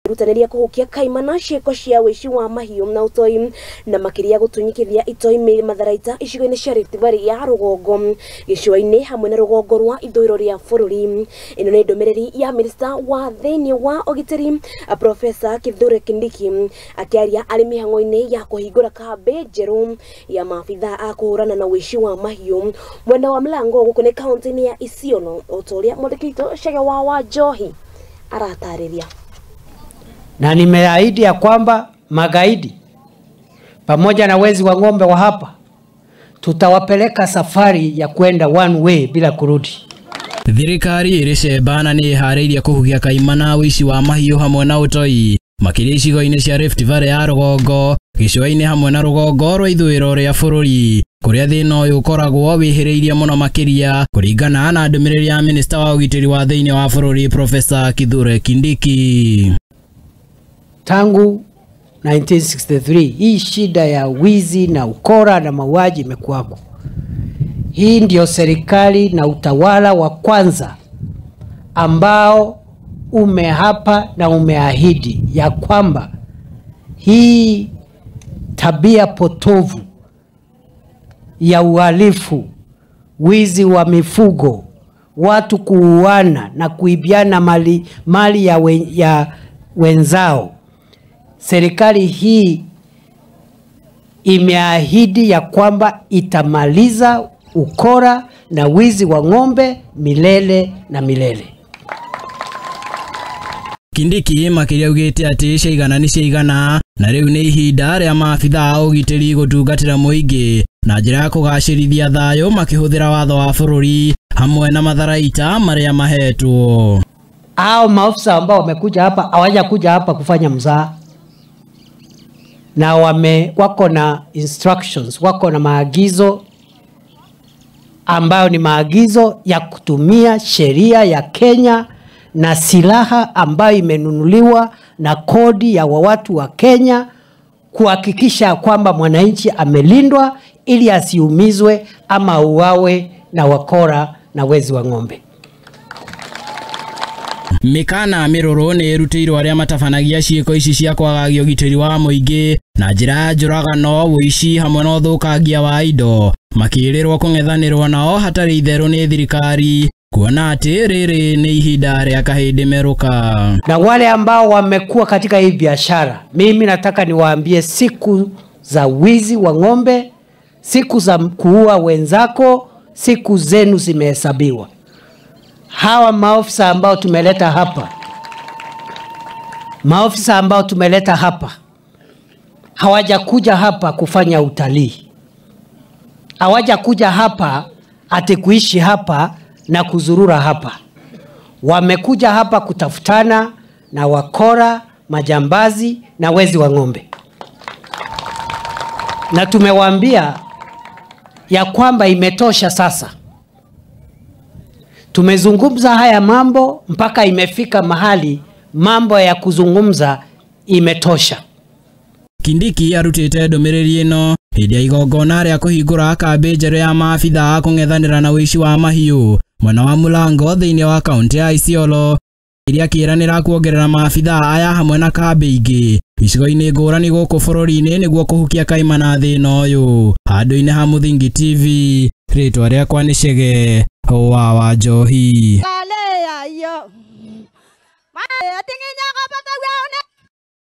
Rutaneria kuhukia Kaimana ciiko cia wici wa Mahiu na Utoi na Makiria Gutunyukithia Itoi Matharaita Icigoini cia Thirikari ya Rugongo Gicua-ini hamwe na Rugongo rwa Ithuiro ria Bururi. Ino ni ndumiriri ya Minister wa thiini wa ugitiri Professor Thirikari akiaria arimi hango-ini ya kuhingura kambi njeru ya maabitha a kuhurana na wici wa Mahiu mwena wa mlango gukune kaunti-ini ya Isiolo utoria mwandikito Shega wa Njohi aratariria. Na nimeahidi ya kwamba magaidi pamoja na wezi wa ng'ombe wa hapa tutawapeleka safari ya kwenda one way bila kurudi. Thirikari irecebana ni Ihariirie kuhukia Kaimana wici wa Mahiu hamwe na Utoi Makiria Icigoini cia Rift Valley ya Rugongo Gicua-ini hamwe na Rugongo rwa Ithuiro ria Bururi kuria thina uyu ukoragwo wihiriirie muno makiria kuringana na ndumiriri ya Minister wa ugitiri wa thiini wa Bururi Professor Thirikari. Tangu 1963 hii shida ya wizi na ukora na mauaji imekuwako. Hii ndio serikali na utawala wa kwanza ambao umehapa na umeahidi ya kwamba hii tabia potovu ya uhalifu, wizi wa mifugo, watu kuuana na kuibiana mali ya wenzao, serikali hii imeahidi ya kwamba itamaliza ukora na wizi wa ng'ombe milele na milele. Kindiki Makiria ugite ati ciigana ni ciigana na riu ni ihinda ria maabitha a ugitiri gutungatira muingi na njira ya kugacirithia thayo makihuthira watho wa bururi hamwe na Matharaita maria mahetwo. Hao maafisa ambao wamekuja hapa hawaja kuja hapa kufanya mzaha, na wako na instructions, wako na maagizo ambayo ni maagizo ya kutumia sheria ya Kenya na silaha ambayo imenunuliwa na kodi ya watu wa Kenya kuhakikisha kwamba mwananchi amelindwa ili asiumizwe ama uawe na wakora na wezi wa ng'ombe. Mikana miroro ni irutiirwo aria matabanagia ciiko ici cia kwagagia ugitiri wa muingi na njira njuragano, wuici hamwe na uthukangia wa indo makirirwo kung'ethanirwo nao hatari itheru ni thirikari kuona ati riri ni ihinda ria kahindi meruka. Na wale ambao wamekuwa katika hii biashara, mimi nataka niwaambie siku za wizi wa ng'ombe, siku za kuua wenzako, siku zenu zimehesabiwa. Hawa maofisa ambao tumeleta hapa hawaja kuja hapa kufanya utalii, hawaja kuja hapa ati kuishi hapa na kuzurura hapa. Wamekuja hapa kutafutana na wakora, majambazi na wezi wa ng'ombe, na tumewaambia ya kwamba imetosha sasa. Tumezungumza haya mambo mpaka imefika mahali mambo ya kuzungumza imetosha. Kindiki arutite ndumiriri ino hindi ya igongona ria kuhingura kambi njeru ya maabitha a kung'ethanira na wici wa Mahiu mwena wa mulango thiini wa kaunti ya Isiolo iria kiranira kuongerera maabitha aya hamwe na kambi ingi icigo-ini ngurani guku bururi-ini niguo kuhukia Kaimana thina uyu. Handu-ini ha Muthingi TV, ritwa riakwa ni Shege wa Njohi.